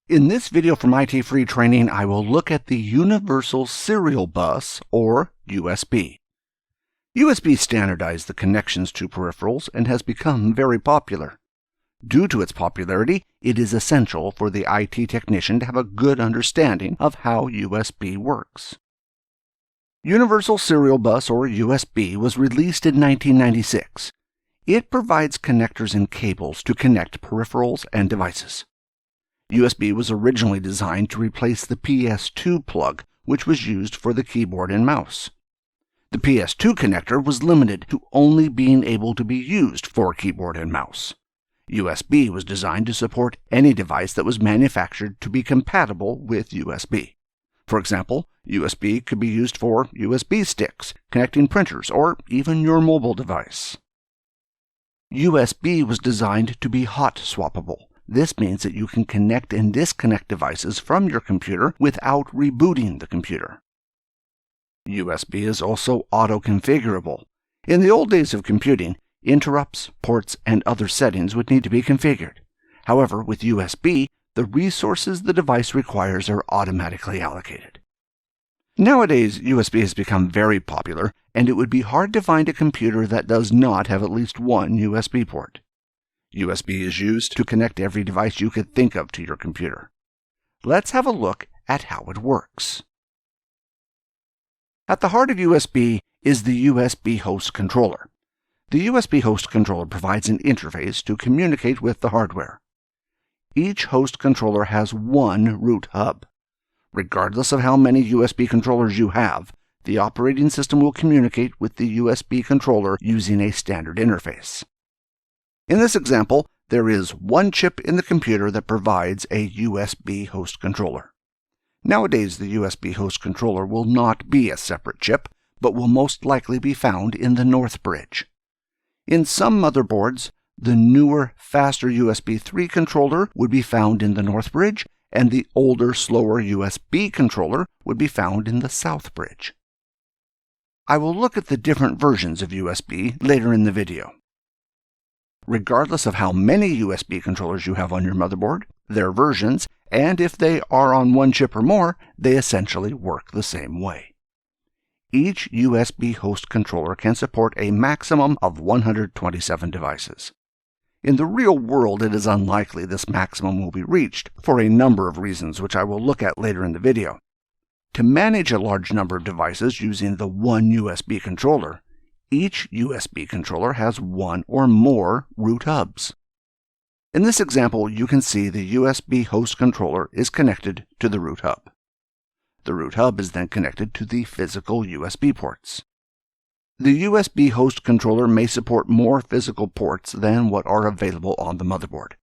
In this video from ITFreeTraining, I will look at the Universal Serial Bus, or USB. USB standardized the connections to peripherals and has become very popular. Due to its popularity, it is essential for the IT technician to have a good understanding of how USB works. Universal Serial Bus, or USB, was released in 1996. It provides connectors and cables to connect peripherals and devices. USB was originally designed to replace the PS2 plug, which was used for the keyboard and mouse. The PS2 connector was limited to only being able to be used for keyboard and mouse. USB was designed to support any device that was manufactured to be compatible with USB. For example, USB could be used for USB sticks, connecting printers, or even your mobile device. USB was designed to be hot swappable. This means that you can connect and disconnect devices from your computer without rebooting the computer. USB is also auto-configurable. In the old days of computing, interrupts, ports, and other settings would need to be configured. However, with USB, the resources the device requires are automatically allocated. Nowadays, USB has become very popular, and it would be hard to find a computer that does not have at least one USB port. USB is used to connect every device you could think of to your computer. Let's have a look at how it works. At the heart of USB is the USB host controller. The USB host controller provides an interface to communicate with the hardware. Each host controller has one root hub. Regardless of how many USB controllers you have, the operating system will communicate with the USB controller using a standard interface. In this example, there is one chip in the computer that provides a USB host controller. Nowadays, the USB host controller will not be a separate chip, but will most likely be found in the north bridge. In some motherboards, the newer, faster USB 3 controller would be found in the north bridge, and the older, slower USB controller would be found in the south bridge. I will look at the different versions of USB later in the video. Regardless of how many USB controllers you have on your motherboard, their versions, and if they are on one chip or more, they essentially work the same way. Each USB host controller can support a maximum of 127 devices. In the real world, it is unlikely this maximum will be reached for a number of reasons, which I will look at later in the video. To manage a large number of devices using the one USB controller, each USB controller has one or more root hubs. In this example, you can see the USB host controller is connected to the root hub. The root hub is then connected to the physical USB ports. The USB host controller may support more physical ports than what are available on the motherboard.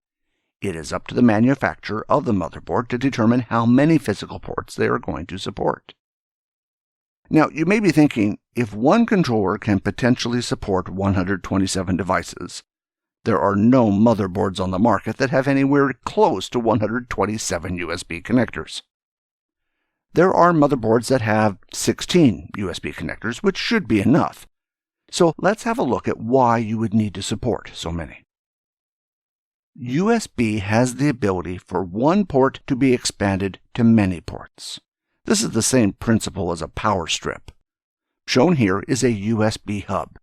It is up to the manufacturer of the motherboard to determine how many physical ports they are going to support. Now, you may be thinking, if one controller can potentially support 127 devices, there are no motherboards on the market that have anywhere close to 127 USB connectors. There are motherboards that have 16 USB connectors, which should be enough. So let's have a look at why you would need to support so many. USB has the ability for one port to be expanded to many ports. This is the same principle as a power strip. Shown here is a USB hub.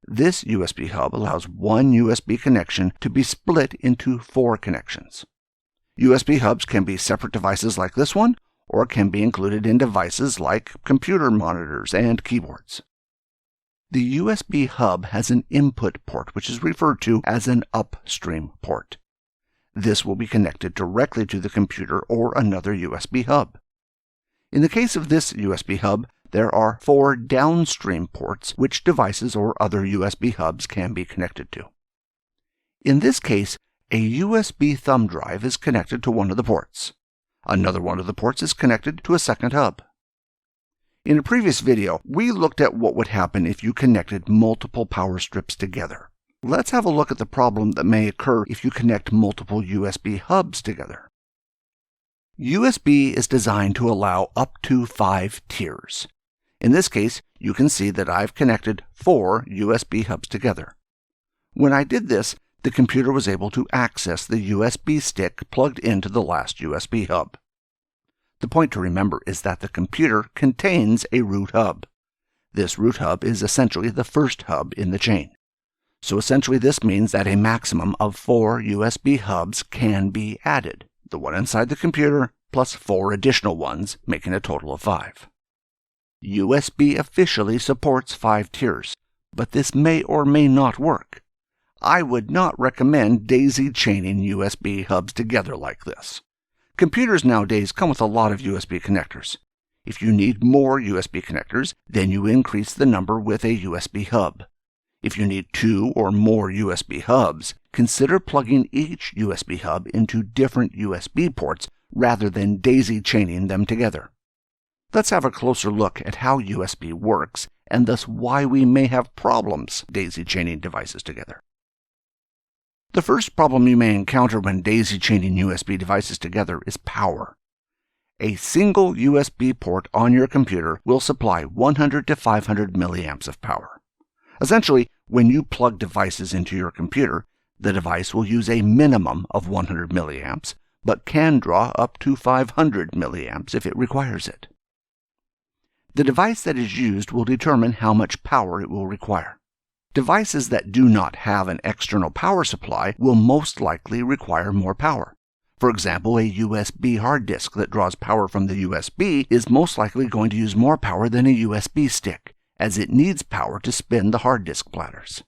This USB hub allows one USB connection to be split into 4 connections. USB hubs can be separate devices like this one, or can be included in devices like computer monitors and keyboards. The USB hub has an input port, which is referred to as an upstream port. This will be connected directly to the computer or another USB hub. In the case of this USB hub, there are 4 downstream ports which devices or other USB hubs can be connected to. In this case, a USB thumb drive is connected to one of the ports. Another one of the ports is connected to a second hub. In a previous video, we looked at what would happen if you connected multiple power strips together. Let's have a look at the problem that may occur if you connect multiple USB hubs together. USB is designed to allow up to 5 tiers. In this case, you can see that I've connected 4 USB hubs together. When I did this, the computer was able to access the USB stick plugged into the last USB hub. The point to remember is that the computer contains a root hub. This root hub is essentially the first hub in the chain. So essentially this means that a maximum of 4 USB hubs can be added, the one inside the computer plus 4 additional ones, making a total of 5. USB officially supports 5 tiers, but this may or may not work. I would not recommend daisy-chaining USB hubs together like this. Computers nowadays come with a lot of USB connectors. If you need more USB connectors, then you increase the number with a USB hub. If you need 2 or more USB hubs, consider plugging each USB hub into different USB ports rather than daisy-chaining them together. Let's have a closer look at how USB works and thus why we may have problems daisy-chaining devices together. The first problem you may encounter when daisy-chaining USB devices together is power. A single USB port on your computer will supply 100 to 500 milliamps of power. Essentially, when you plug devices into your computer, the device will use a minimum of 100 milliamps, but can draw up to 500 milliamps if it requires it. The device that is used will determine how much power it will require. Devices that do not have an external power supply will most likely require more power. For example, a USB hard disk that draws power from the USB is most likely going to use more power than a USB stick, as it needs power to spin the hard disk platters.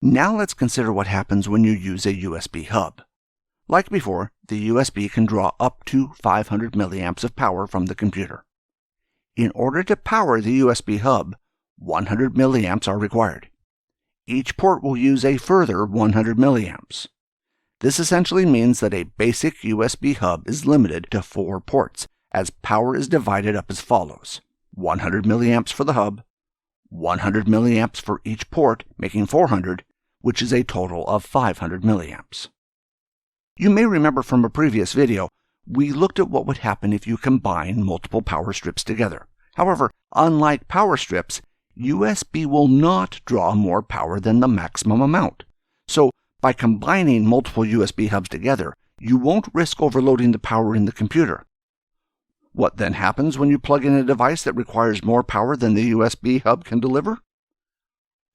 Now let's consider what happens when you use a USB hub. Like before, the USB can draw up to 500 milliamps of power from the computer. In order to power the USB hub, 100 milliamps are required. Each port will use a further 100 milliamps. This essentially means that a basic USB hub is limited to 4 ports, as power is divided up as follows: 100 milliamps for the hub, 100 milliamps for each port, making 400, which is a total of 500 milliamps. You may remember from a previous video, we looked at what would happen if you combine multiple power strips together. However, unlike power strips, USB will not draw more power than the maximum amount. So, by combining multiple USB hubs together, you won't risk overloading the power in the computer. What then happens when you plug in a device that requires more power than the USB hub can deliver?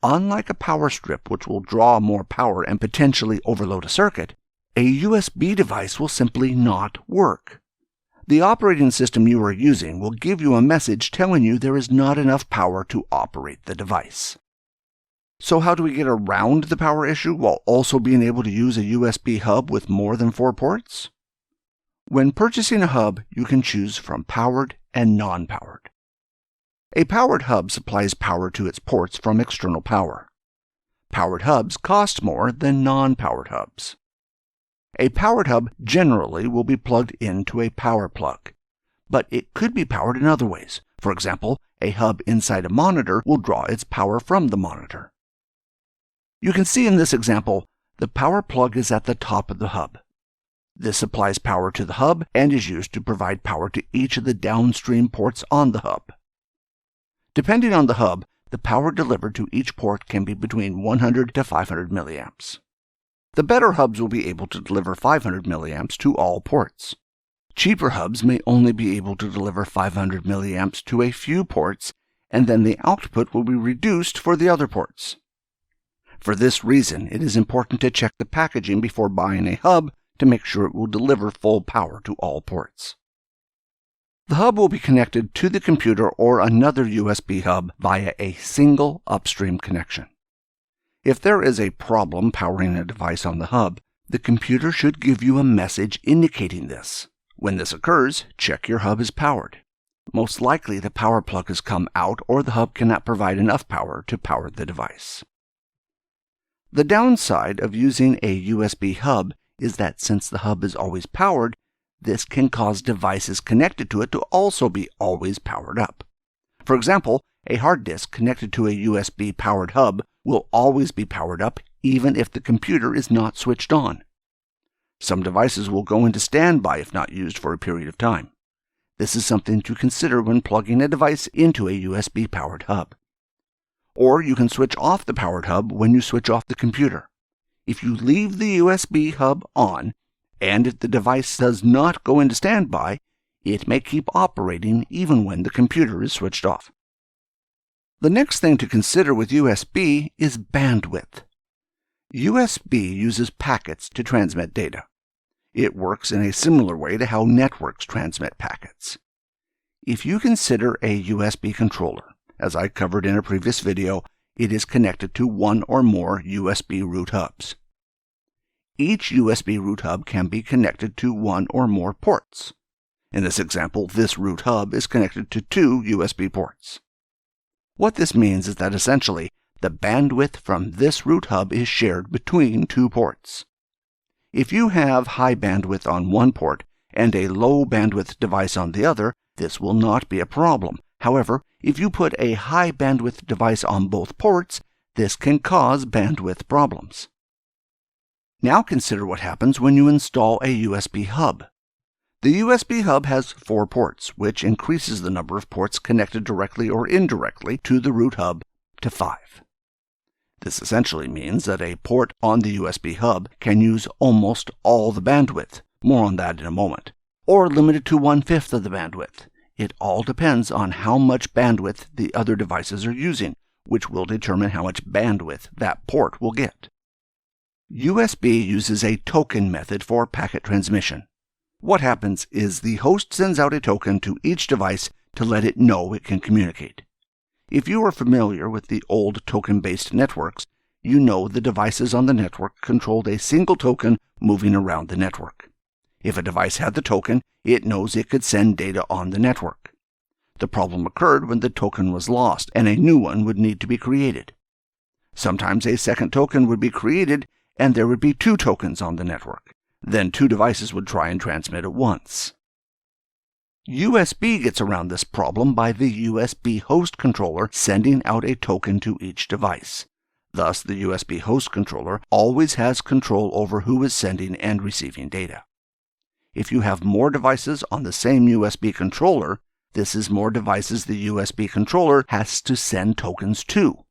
Unlike a power strip, which will draw more power and potentially overload a circuit, a USB device will simply not work. The operating system you are using will give you a message telling you there is not enough power to operate the device. So how do we get around the power issue while also being able to use a USB hub with more than 4 ports? When purchasing a hub, you can choose from powered and non-powered. A powered hub supplies power to its ports from external power. Powered hubs cost more than non-powered hubs. A powered hub generally will be plugged into a power plug, but it could be powered in other ways. For example, a hub inside a monitor will draw its power from the monitor. You can see in this example, the power plug is at the top of the hub. This supplies power to the hub and is used to provide power to each of the downstream ports on the hub. Depending on the hub, the power delivered to each port can be between 100 to 500 milliamps. The better hubs will be able to deliver 500 milliamps to all ports. Cheaper hubs may only be able to deliver 500 milliamps to a few ports, and then the output will be reduced for the other ports. For this reason, it is important to check the packaging before buying a hub to make sure it will deliver full power to all ports. The hub will be connected to the computer or another USB hub via a single upstream connection. If there is a problem powering a device on the hub, the computer should give you a message indicating this. When this occurs, check your hub is powered. Most likely the power plug has come out or the hub cannot provide enough power to power the device. The downside of using a USB hub is that since the hub is always powered, this can cause devices connected to it to also be always powered up. For example, a hard disk connected to a USB-powered hub will always be powered up even if the computer is not switched on. Some devices will go into standby if not used for a period of time. This is something to consider when plugging a device into a USB-powered hub. Or you can switch off the powered hub when you switch off the computer. If you leave the USB hub on, and if the device does not go into standby, it may keep operating even when the computer is switched off. The next thing to consider with USB is bandwidth. USB uses packets to transmit data. It works in a similar way to how networks transmit packets. If you consider a USB controller, as I covered in a previous video, it is connected to one or more USB root hubs. Each USB root hub can be connected to one or more ports. In this example, this root hub is connected to 2 USB ports. What this means is that essentially, the bandwidth from this root hub is shared between 2 ports. If you have high bandwidth on one port and a low bandwidth device on the other, this will not be a problem. However, if you put a high bandwidth device on both ports, this can cause bandwidth problems. Now consider what happens when you install a USB hub. The USB hub has 4 ports, which increases the number of ports connected directly or indirectly to the root hub to 5. This essentially means that a port on the USB hub can use almost all the bandwidth, more on that in a moment, or limited to 1/5 of the bandwidth. It all depends on how much bandwidth the other devices are using, which will determine how much bandwidth that port will get. USB uses a token method for packet transmission. What happens is the host sends out a token to each device to let it know it can communicate. If you are familiar with the old token-based networks, you know the devices on the network controlled a single token moving around the network. If a device had the token, it knows it could send data on the network. The problem occurred when the token was lost, and a new one would need to be created. Sometimes a second token would be created, and there would be 2 tokens on the network. Then 2 devices would try and transmit at once. USB gets around this problem by the USB host controller sending out a token to each device. Thus, the USB host controller always has control over who is sending and receiving data. If you have more devices on the same USB controller, this is more devices the USB controller has to send tokens to.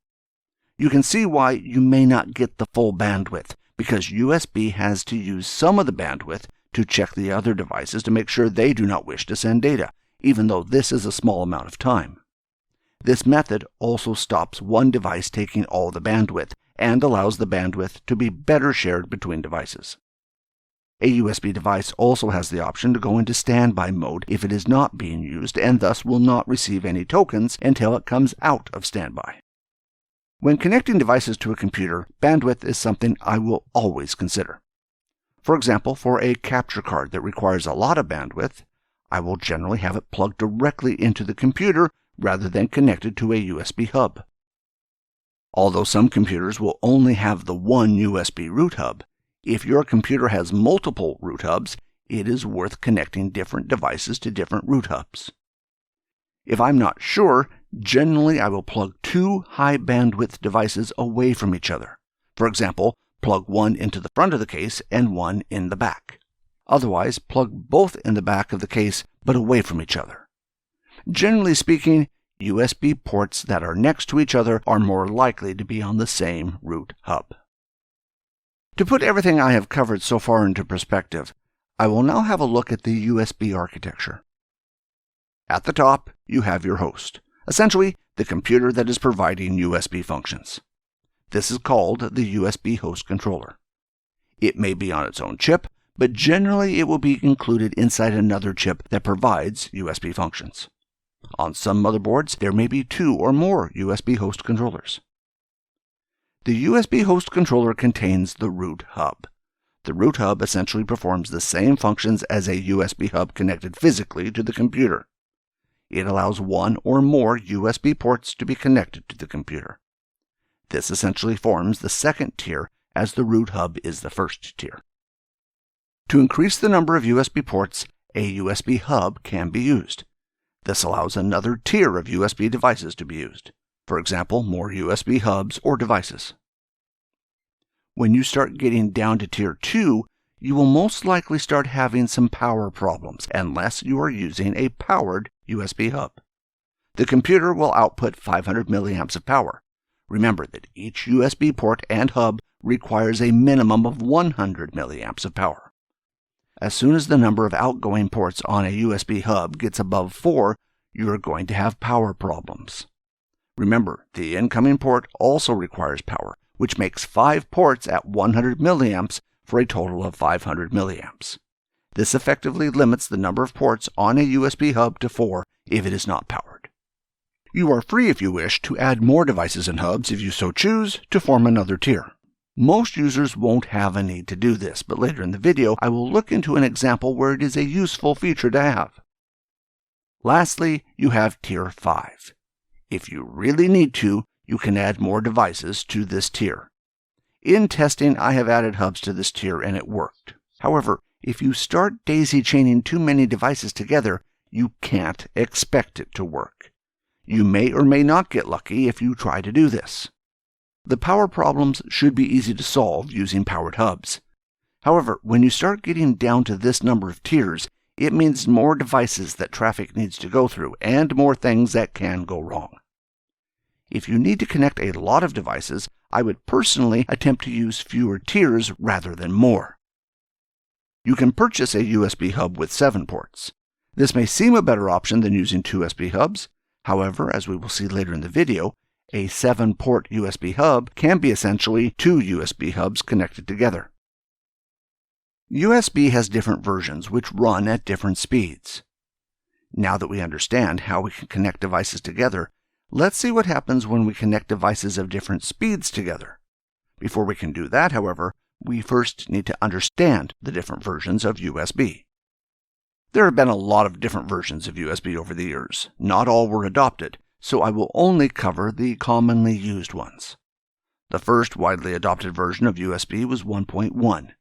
You can see why you may not get the full bandwidth, because USB has to use some of the bandwidth to check the other devices to make sure they do not wish to send data, even though this is a small amount of time. This method also stops one device taking all the bandwidth and allows the bandwidth to be better shared between devices. A USB device also has the option to go into standby mode if it is not being used and thus will not receive any tokens until it comes out of standby. When connecting devices to a computer, bandwidth is something I will always consider. For example, for a capture card that requires a lot of bandwidth, I will generally have it plugged directly into the computer rather than connected to a USB hub. Although some computers will only have the one USB root hub, if your computer has multiple root hubs, it is worth connecting different devices to different root hubs. If I'm not sure, generally I will plug 2 high bandwidth devices away from each other. For example, plug one into the front of the case and one in the back. Otherwise, plug both in the back of the case but away from each other. Generally speaking, USB ports that are next to each other are more likely to be on the same root hub. To put everything I have covered so far into perspective, I will now have a look at the USB architecture. At the top, you have your host, essentially the computer that is providing USB functions. This is called the USB host controller. It may be on its own chip, but generally it will be included inside another chip that provides USB functions. On some motherboards, there may be 2 or more USB host controllers. The USB host controller contains the root hub. The root hub essentially performs the same functions as a USB hub connected physically to the computer. It allows 1 or more USB ports to be connected to the computer. This essentially forms the second tier, as the root hub is the first tier. To increase the number of USB ports, a USB hub can be used. This allows another tier of USB devices to be used. For example, more USB hubs or devices. When you start getting down to tier 2, you will most likely start having some power problems unless you are using a powered USB hub. The computer will output 500 milliamps of power. Remember that each USB port and hub requires a minimum of 100 milliamps of power. As soon as the number of outgoing ports on a USB hub gets above 4, you're going to have power problems. Remember, the incoming port also requires power, which makes 5 ports at 100 milliamps for a total of 500 milliamps. This effectively limits the number of ports on a USB hub to 4 if it is not powered. You are free, if you wish, to add more devices and hubs if you so choose to form another tier. Most users won't have a need to do this, but later in the video I will look into an example where it is a useful feature to have. Lastly, you have Tier 5. If you really need to, you can add more devices to this tier. In testing, I have added hubs to this tier and it worked. However, if you start daisy-chaining too many devices together, you can't expect it to work. You may or may not get lucky if you try to do this. The power problems should be easy to solve using powered hubs. However, when you start getting down to this number of tiers, it means more devices that traffic needs to go through and more things that can go wrong. If you need to connect a lot of devices, I would personally attempt to use fewer tiers rather than more. You can purchase a USB hub with 7 ports. This may seem a better option than using 2 USB hubs. However, as we will see later in the video, a 7-port USB hub can be essentially 2 USB hubs connected together. USB has different versions which run at different speeds. Now that we understand how we can connect devices together, let's see what happens when we connect devices of different speeds together. Before we can do that, however, we first need to understand the different versions of USB. There have been a lot of different versions of USB over the years. Not all were adopted, so I will only cover the commonly used ones. The first widely adopted version of USB was 1.1.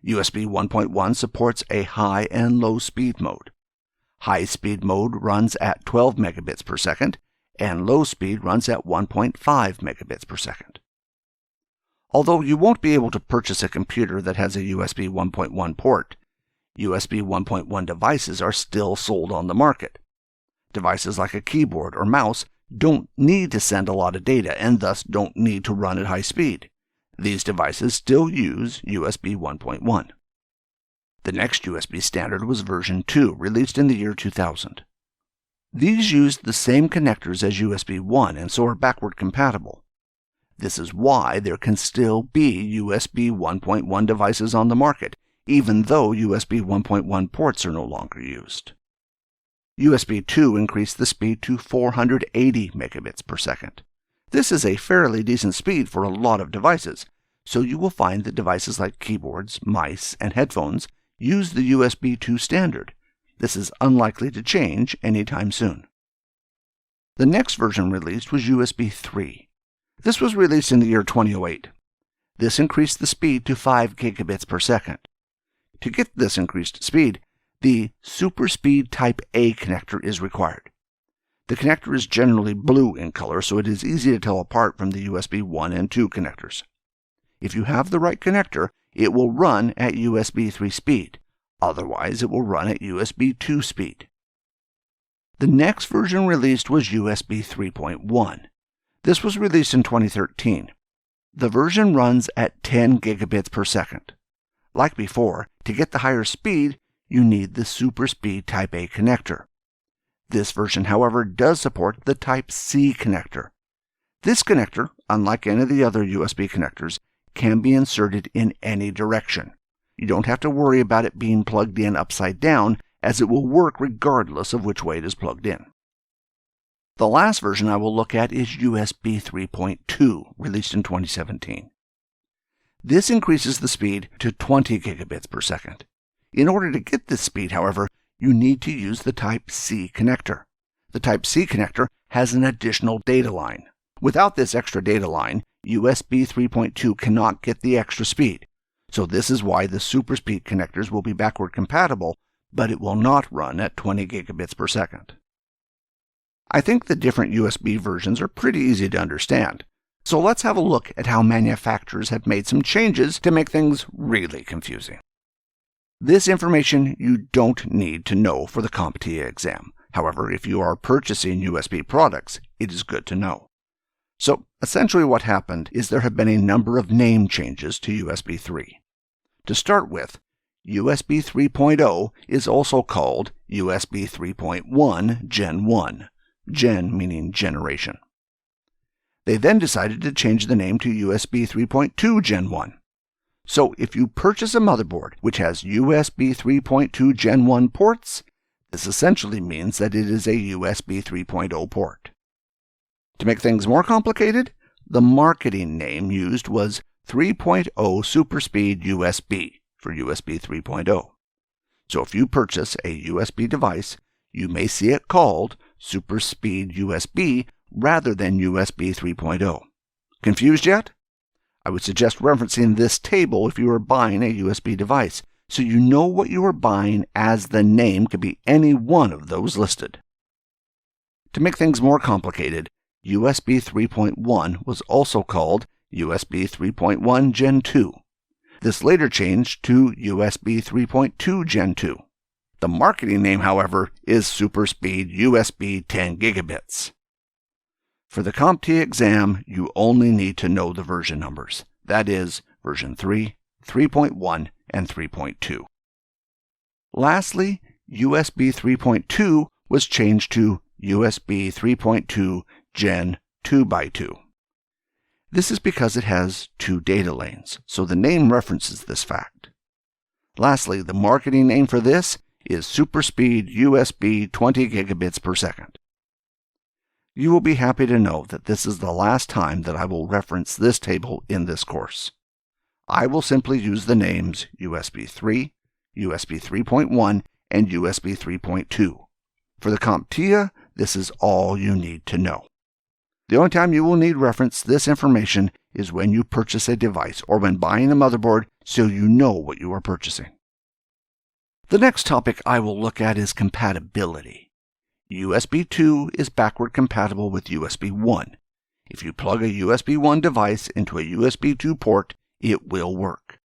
USB 1.1 supports a high and low speed mode. High speed mode runs at 12 megabits per second, and low speed runs at 1.5 megabits per second. Although you won't be able to purchase a computer that has a USB 1.1 port, USB 1.1 devices are still sold on the market. Devices like a keyboard or mouse don't need to send a lot of data and thus don't need to run at high speed. These devices still use USB 1.1. The next USB standard was version 2, released in the year 2000. These used the same connectors as USB 1 and so are backward compatible. This is why there can still be USB 1.1 devices on the market, even though USB 1.1 ports are no longer used. USB 2 increased the speed to 480 megabits per second. This is a fairly decent speed for a lot of devices, so you will find that devices like keyboards, mice, and headphones use the USB 2 standard. This is unlikely to change anytime soon. The next version released was USB 3. This was released in the year 2008. This increased the speed to 5 gigabits per second. To get this increased speed, the Super Speed Type A connector is required. The connector is generally blue in color, so it is easy to tell apart from the USB 1 and 2 connectors. If you have the right connector, it will run at USB 3 speed. Otherwise, it will run at USB 2 speed. The next version released was USB 3.1. This was released in 2013. The version runs at 10 gigabits per second. Like before, to get the higher speed, you need the Super Speed Type A connector. This version, however, does support the Type C connector. This connector, unlike any of the other USB connectors, can be inserted in any direction. You don't have to worry about it being plugged in upside down, as it will work regardless of which way it is plugged in. The last version I will look at is USB 3.2, released in 2017. This increases the speed to 20 gigabits per second. In order to get this speed, however, you need to use the Type C connector. The Type C connector has an additional data line. Without this extra data line, USB 3.2 cannot get the extra speed. So this is why the Super Speed connectors will be backward compatible, but it will not run at 20 gigabits per second. I think the different USB versions are pretty easy to understand. So let's have a look at how manufacturers have made some changes to make things really confusing. This information you don't need to know for the CompTIA exam. However, if you are purchasing USB products, it is good to know. So essentially what happened is there have been a number of name changes to USB 3. To start with, USB 3.0 is also called USB 3.1 Gen 1, Gen meaning generation. They then decided to change the name to USB 3.2 Gen 1. So if you purchase a motherboard which has USB 3.2 Gen 1 ports, this essentially means that it is a USB 3.0 port. To make things more complicated, the marketing name used was 3.0 Superspeed USB for USB 3.0. So if you purchase a USB device, you may see it called Superspeed USB rather than USB 3.0. Confused yet? I would suggest referencing this table if you are buying a USB device, so you know what you are buying, as the name could be any one of those listed. To make things more complicated, USB 3.1 was also called USB 3.1 Gen 2. This later changed to USB 3.2 Gen 2. The marketing name, however, is Superspeed USB 10 gigabits. For the CompTIA exam, you only need to know the version numbers. That is, version 3, 3.1, and 3.2. Lastly, USB 3.2 was changed to USB 3.2 Gen 2x2. This is because it has 2 data lanes, so the name references this fact. Lastly, the marketing name for this is Superspeed USB 20 gigabits per second. You will be happy to know that this is the last time that I will reference this table in this course. I will simply use the names USB 3, USB 3.1, and USB 3.2. For the CompTIA, this is all you need to know. The only time you will need reference this information is when you purchase a device or when buying a motherboard, so you know what you are purchasing. The next topic I will look at is compatibility. USB 2 is backward compatible with USB 1. If you plug a USB 1 device into a USB 2 port, it will work.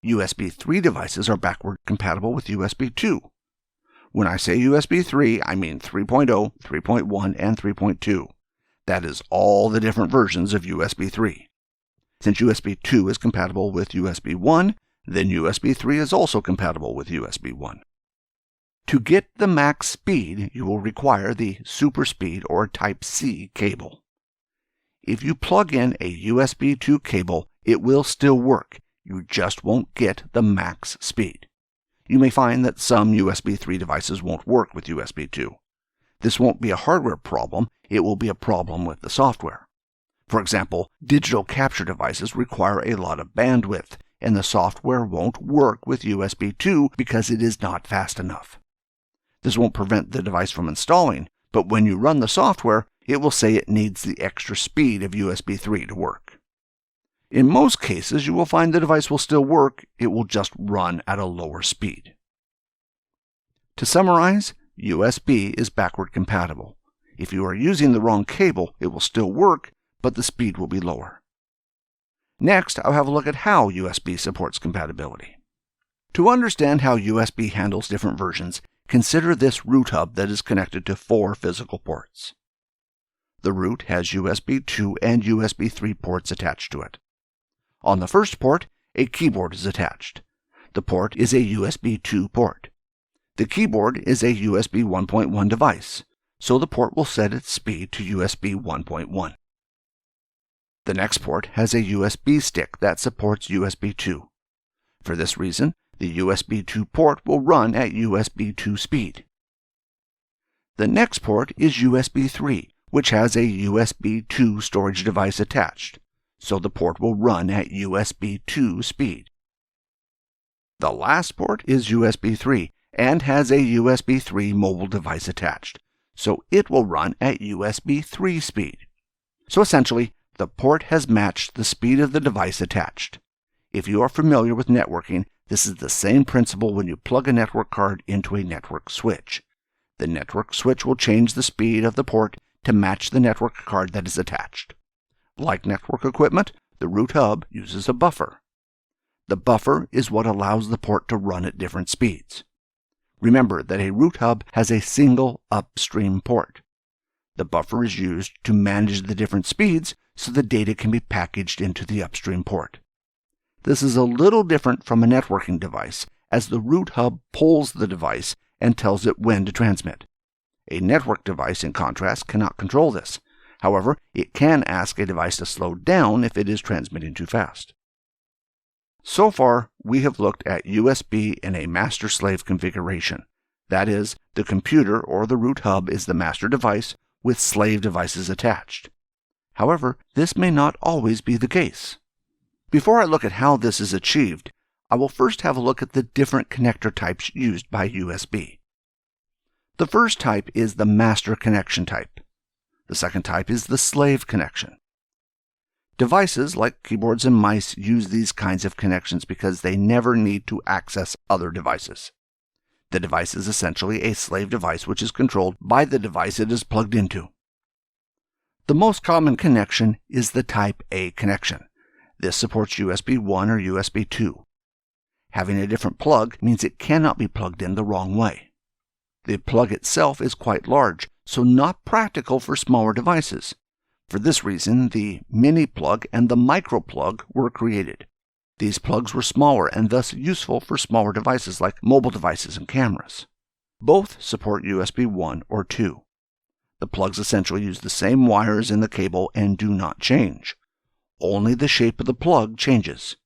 USB 3 devices are backward compatible with USB 2. When I say USB 3, I mean 3.0, 3.1, and 3.2. That is all the different versions of USB 3. Since USB 2 is compatible with USB 1, then USB 3 is also compatible with USB 1. To get the max speed, you will require the Superspeed or Type-C cable. If you plug in a USB 2 cable, it will still work. You just won't get the max speed. You may find that some USB 3 devices won't work with USB 2. This won't be a hardware problem, it will be a problem with the software. For example, digital capture devices require a lot of bandwidth, and the software won't work with USB 2 because it is not fast enough. This won't prevent the device from installing, but when you run the software, it will say it needs the extra speed of USB 3 to work. In most cases, you will find the device will still work, it will just run at a lower speed. To summarize, USB is backward compatible. If you are using the wrong cable, it will still work, but the speed will be lower. Next, I'll have a look at how USB supports compatibility. To understand how USB handles different versions, consider this root hub that is connected to 4 physical ports. The root has USB 2 and USB 3 ports attached to it. On the first port, a keyboard is attached. The port is a USB 2 port. The keyboard is a USB 1.1 device, so the port will set its speed to USB 1.1. The next port has a USB stick that supports USB 2. For this reason, the USB 2 port will run at USB 2 speed. The next port is USB 3, which has a USB 2 storage device attached, so the port will run at USB 2 speed. The last port is USB 3 and has a USB 3 mobile device attached, so it will run at USB 3 speed. So essentially, the port has matched the speed of the device attached. If you are familiar with networking, this is the same principle when you plug a network card into a network switch. The network switch will change the speed of the port to match the network card that is attached. Like network equipment, the root hub uses a buffer. The buffer is what allows the port to run at different speeds. Remember that a root hub has a single upstream port. The buffer is used to manage the different speeds so the data can be packaged into the upstream port. This is a little different from a networking device, as the root hub polls the device and tells it when to transmit. A network device, in contrast, cannot control this. However, it can ask a device to slow down if it is transmitting too fast. So far, we have looked at USB in a master-slave configuration. That is, the computer or the root hub is the master device with slave devices attached. However, this may not always be the case. Before I look at how this is achieved, I will first have a look at the different connector types used by USB. The first type is the master connection type. The second type is the slave connection. Devices like keyboards and mice use these kinds of connections because they never need to access other devices. The device is essentially a slave device which is controlled by the device it is plugged into. The most common connection is the Type A connection. This supports USB 1 or USB 2. Having a different plug means it cannot be plugged in the wrong way. The plug itself is quite large, so not practical for smaller devices. For this reason, the mini plug and the micro plug were created. These plugs were smaller and thus useful for smaller devices like mobile devices and cameras. Both support USB 1 or 2. The plugs essentially use the same wires in the cable and do not change. Only the shape of the plug changes.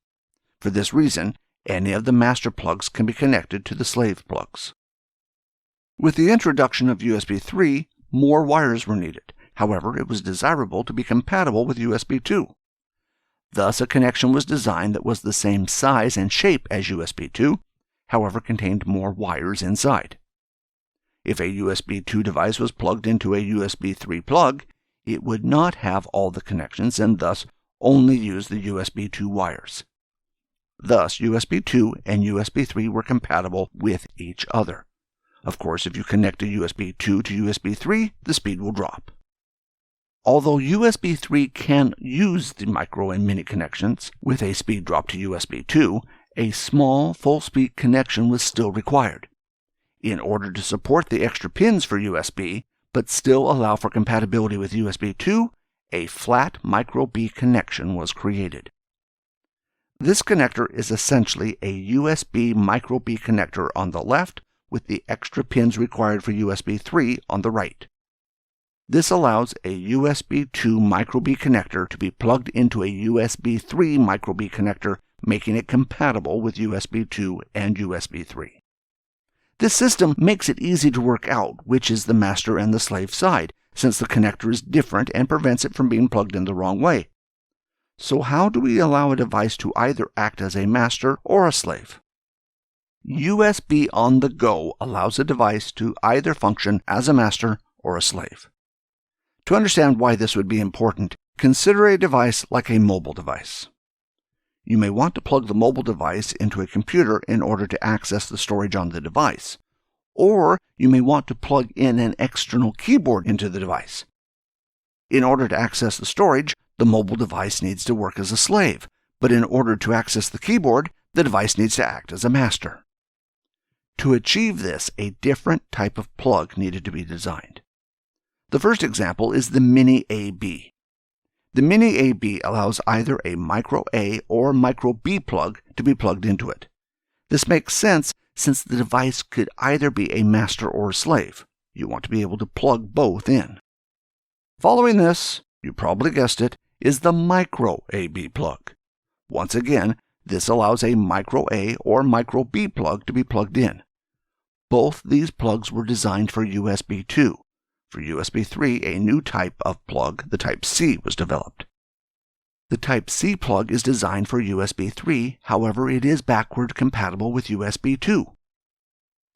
For this reason, any of the master plugs can be connected to the slave plugs. With the introduction of USB 3, more wires were needed. However, it was desirable to be compatible with USB 2. Thus, a connection was designed that was the same size and shape as USB 2, however contained more wires inside. If a USB 2 device was plugged into a USB 3 plug, it would not have all the connections and thus only use the USB 2 wires. Thus, USB 2 and USB 3 were compatible with each other. Of course, if you connect a USB 2 to USB 3, the speed will drop. Although USB 3 can use the micro and mini connections with a speed drop to USB 2, a small full-speed connection was still required. In order to support the extra pins for USB, but still allow for compatibility with USB 2, a flat micro B connection was created. This connector is essentially a USB micro B connector on the left with the extra pins required for USB 3 on the right. This allows a USB 2 micro B connector to be plugged into a USB 3 micro B connector, making it compatible with USB 2 and USB 3. This system makes it easy to work out which is the master and the slave side, since the connector is different and prevents it from being plugged in the wrong way. So how do we allow a device to either act as a master or a slave? USB on the go allows a device to either function as a master or a slave. To understand why this would be important, consider a device like a mobile device. You may want to plug the mobile device into a computer in order to access the storage on the device, or you may want to plug in an external keyboard into the device. In order to access the storage, the mobile device needs to work as a slave, but in order to access the keyboard, the device needs to act as a master. To achieve this, a different type of plug needed to be designed. The first example is the Mini AB. The Mini AB allows either a micro A or micro B plug to be plugged into it. This makes sense since the device could either be a master or a slave. You want to be able to plug both in. Following this, you probably guessed it, is the micro AB plug. Once again, this allows a micro A or micro B plug to be plugged in. Both these plugs were designed for USB 2. For USB 3, a new type of plug, the Type C, was developed. The Type C plug is designed for USB 3, however, it is backward compatible with USB 2.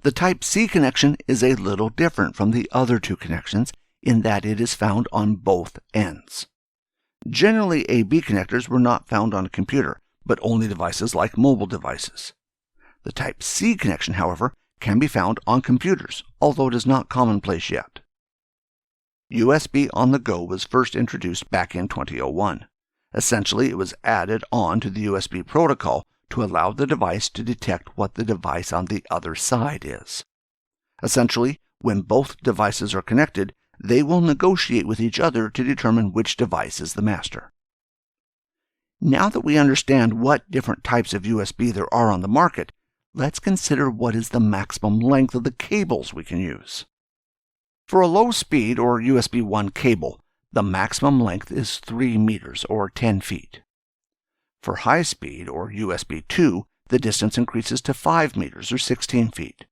The Type C connection is a little different from the other two connections in that it is found on both ends. Generally, AB connectors were not found on a computer, but only devices like mobile devices. The Type C connection, however, can be found on computers, although it is not commonplace yet. USB on the go was first introduced back in 2001. Essentially, it was added on to the USB protocol to allow the device to detect what the device on the other side is. Essentially, when both devices are connected, They will negotiate with each other to determine which device is the master. Now that we understand what different types of USB there are on the market, let's consider what is the maximum length of the cables we can use. For a low speed or USB 1 cable, the maximum length is 3 meters or 10 feet. For high speed or USB 2, the distance increases to 5 meters or 16 feet.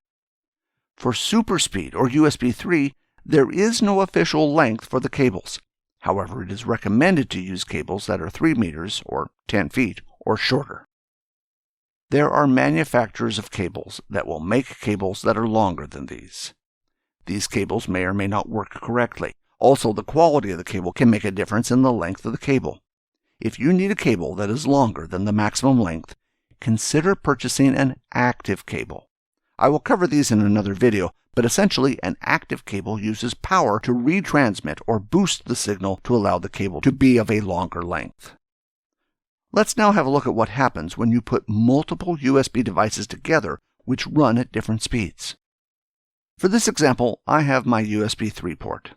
For super speed or USB 3, there is no official length for the cables. However, it is recommended to use cables that are 3 meters or 10 feet or shorter. There are manufacturers of cables that will make cables that are longer than these. These cables may or may not work correctly. Also, the quality of the cable can make a difference in the length of the cable. If you need a cable that is longer than the maximum length, consider purchasing an active cable. I will cover these in another video, but essentially an active cable uses power to retransmit or boost the signal to allow the cable to be of a longer length. Let's now have a look at what happens when you put multiple USB devices together which run at different speeds. For this example, I have my USB 3 port.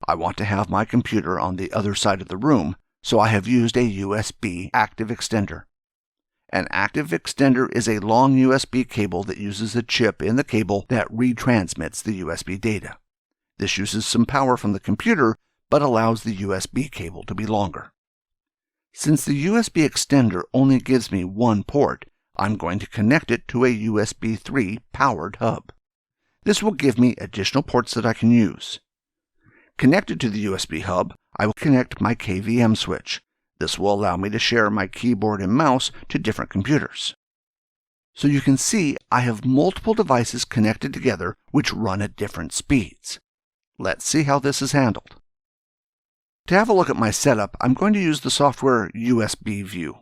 I want to have my computer on the other side of the room, so I have used a USB active extender. An active extender is a long USB cable that uses a chip in the cable that retransmits the USB data. This uses some power from the computer, but allows the USB cable to be longer. Since the USB extender only gives me one port, I'm going to connect it to a USB 3 powered hub. This will give me additional ports that I can use. Connected to the USB hub, I will connect my KVM switch. This will allow me to share my keyboard and mouse to different computers. So you can see I have multiple devices connected together which run at different speeds. Let's see how this is handled. To have a look at my setup, I'm going to use the software USB View.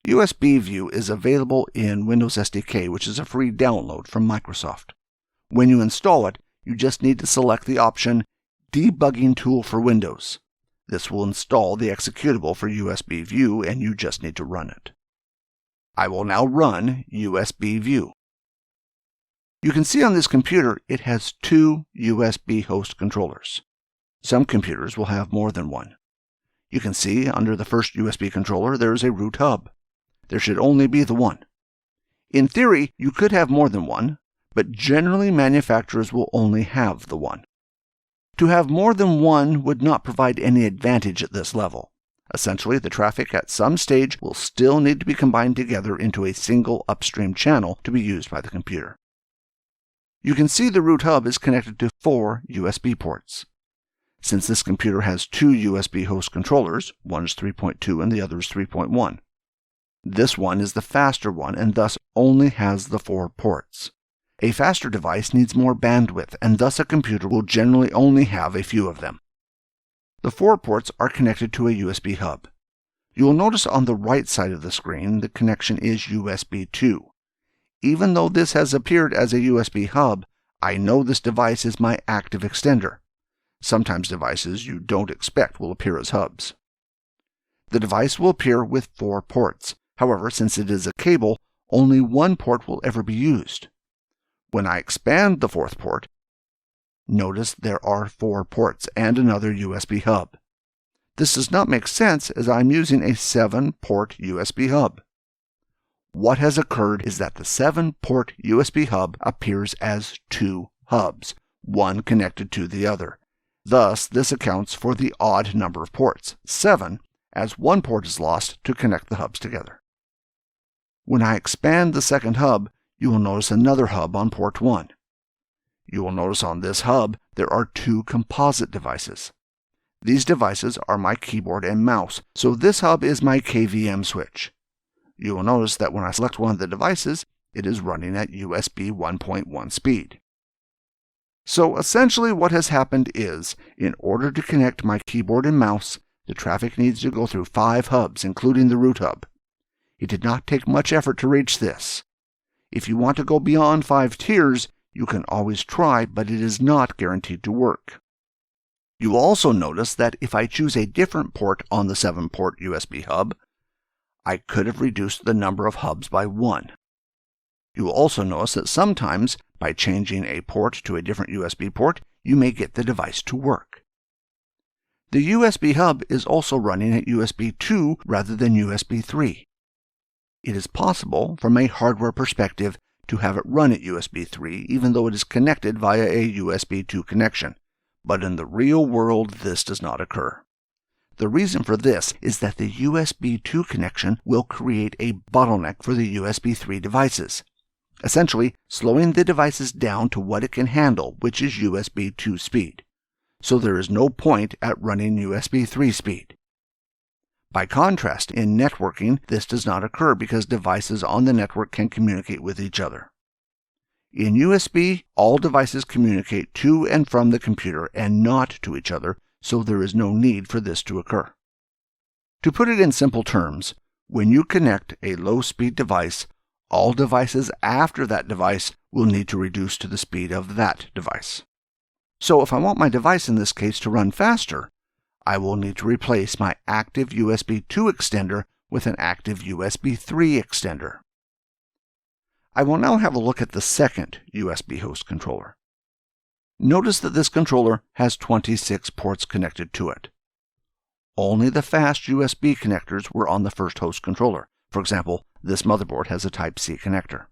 USB View is available in Windows SDK, which is a free download from Microsoft. When you install it, you just need to select the option Debugging Tool for Windows. This will install the executable for USB View, and you just need to run it. I will now run USB View. You can see on this computer it has 2 USB host controllers. Some computers will have more than one. You can see under the first USB controller there is a root hub. There should only be the one. In theory, you could have more than one, but generally manufacturers will only have the one. To have more than one would not provide any advantage at this level. Essentially, the traffic at some stage will still need to be combined together into a single upstream channel to be used by the computer. You can see the root hub is connected to 4 USB ports. Since this computer has 2 USB host controllers, one is 3.2 and the other is 3.1. This one is the faster one and thus only has the 4 ports. A faster device needs more bandwidth, and thus a computer will generally only have a few of them. The 4 ports are connected to a USB hub. You will notice on the right side of the screen the connection is USB 2. Even though this has appeared as a USB hub, I know this device is my active extender. Sometimes devices you don't expect will appear as hubs. The device will appear with 4 ports. However, since it is a cable, only one port will ever be used. When I expand the 4th port, notice there are 4 ports and another USB hub. This does not make sense as I'm using a 7-port USB hub. What has occurred is that the 7-port USB hub appears as 2 hubs, one connected to the other. Thus, this accounts for the odd number of ports, 7, as one port is lost to connect the hubs together. When I expand the 2nd hub, you will notice another hub on port 1. You will notice on this hub there are 2 composite devices. These devices are my keyboard and mouse, so this hub is my KVM switch. You will notice that when I select one of the devices, it is running at USB 1.1 speed. So essentially what has happened is, in order to connect my keyboard and mouse, the traffic needs to go through 5 hubs, including the root hub. It did not take much effort to reach this. If you want to go beyond 5 tiers, you can always try, but it is not guaranteed to work. You will also notice that if I choose a different port on the 7-port USB hub, I could have reduced the number of hubs by 1. You will also notice that sometimes, by changing a port to a different USB port, you may get the device to work. The USB hub is also running at USB 2 rather than USB 3. It is possible, from a hardware perspective, to have it run at USB 3 even though it is connected via a USB 2 connection, but in the real world this does not occur. The reason for this is that the USB 2 connection will create a bottleneck for the USB 3 devices, essentially slowing the devices down to what it can handle, which is USB 2 speed. So there is no point at running USB 3 speed. By contrast, in networking, this does not occur because devices on the network can communicate with each other. In USB, all devices communicate to and from the computer and not to each other, so there is no need for this to occur. To put it in simple terms, when you connect a low-speed device, all devices after that device will need to reduce to the speed of that device. So if I want my device in this case to run faster, I will need to replace my active USB 2 extender with an active USB 3 extender. I will now have a look at the second USB host controller. Notice that this controller has 26 ports connected to it. Only the fast USB connectors were on the first host controller. For example, this motherboard has a Type-C connector.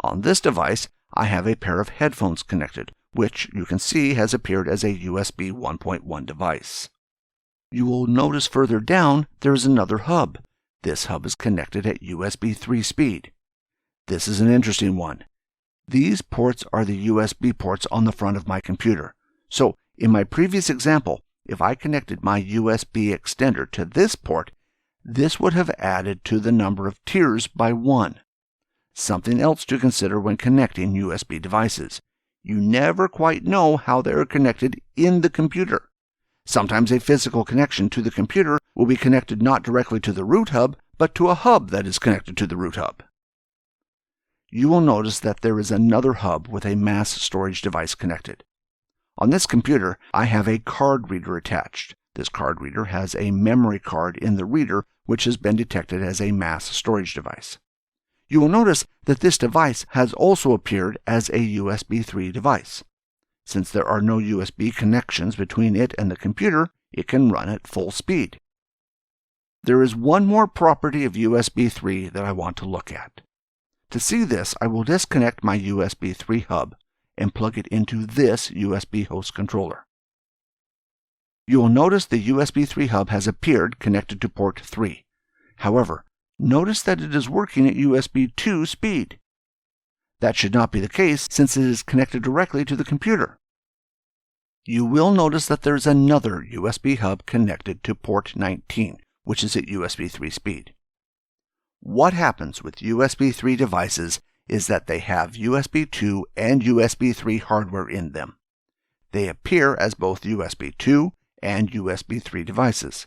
On this device, I have a pair of headphones connected, which you can see has appeared as a USB 1.1 device. You will notice further down there is another hub. This hub is connected at USB 3 speed. This is an interesting one. These ports are the USB ports on the front of my computer. So, in my previous example, if I connected my USB extender to this port, this would have added to the number of tiers by 1. Something else to consider when connecting USB devices. You never quite know how they are connected in the computer. Sometimes a physical connection to the computer will be connected not directly to the root hub, but to a hub that is connected to the root hub. You will notice that there is another hub with a mass storage device connected. On this computer, I have a card reader attached. This card reader has a memory card in the reader which has been detected as a mass storage device. You will notice that this device has also appeared as a USB 3 device. Since there are no USB connections between it and the computer, it can run at full speed. There is one more property of USB 3 that I want to look at. To see this, I will disconnect my USB 3 hub and plug it into this USB host controller. You will notice the USB 3 hub has appeared connected to port 3. However, notice that it is working at USB 2 speed. That should not be the case since it is connected directly to the computer. You will notice that there is another USB hub connected to port 19, which is at USB 3 speed. What happens with USB 3 devices is that they have USB 2 and USB 3 hardware in them. They appear as both USB 2 and USB 3 devices.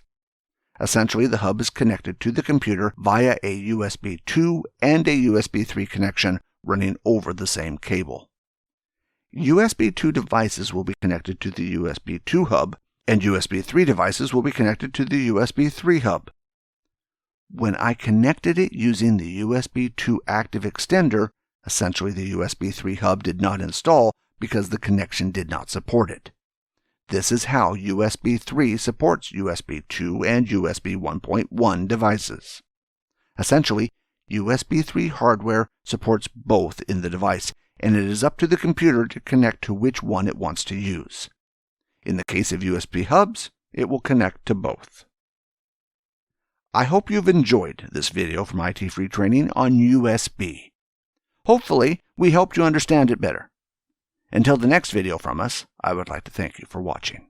Essentially, the hub is connected to the computer via a USB 2 and a USB 3 connection running over the same cable. USB 2 devices will be connected to the USB 2 hub, and USB 3 devices will be connected to the USB 3 hub. When I connected it using the USB 2 active extender, essentially the USB 3 hub did not install because the connection did not support it. This is how USB 3 supports USB 2 and USB 1.1 devices. Essentially, USB 3 hardware supports both in the device, and it is up to the computer to connect to which one it wants to use. In the case of USB hubs, it will connect to both. I hope you've enjoyed this video from ITFreeTraining on USB. Hopefully, we helped you understand it better. Until the next video from us, I would like to thank you for watching.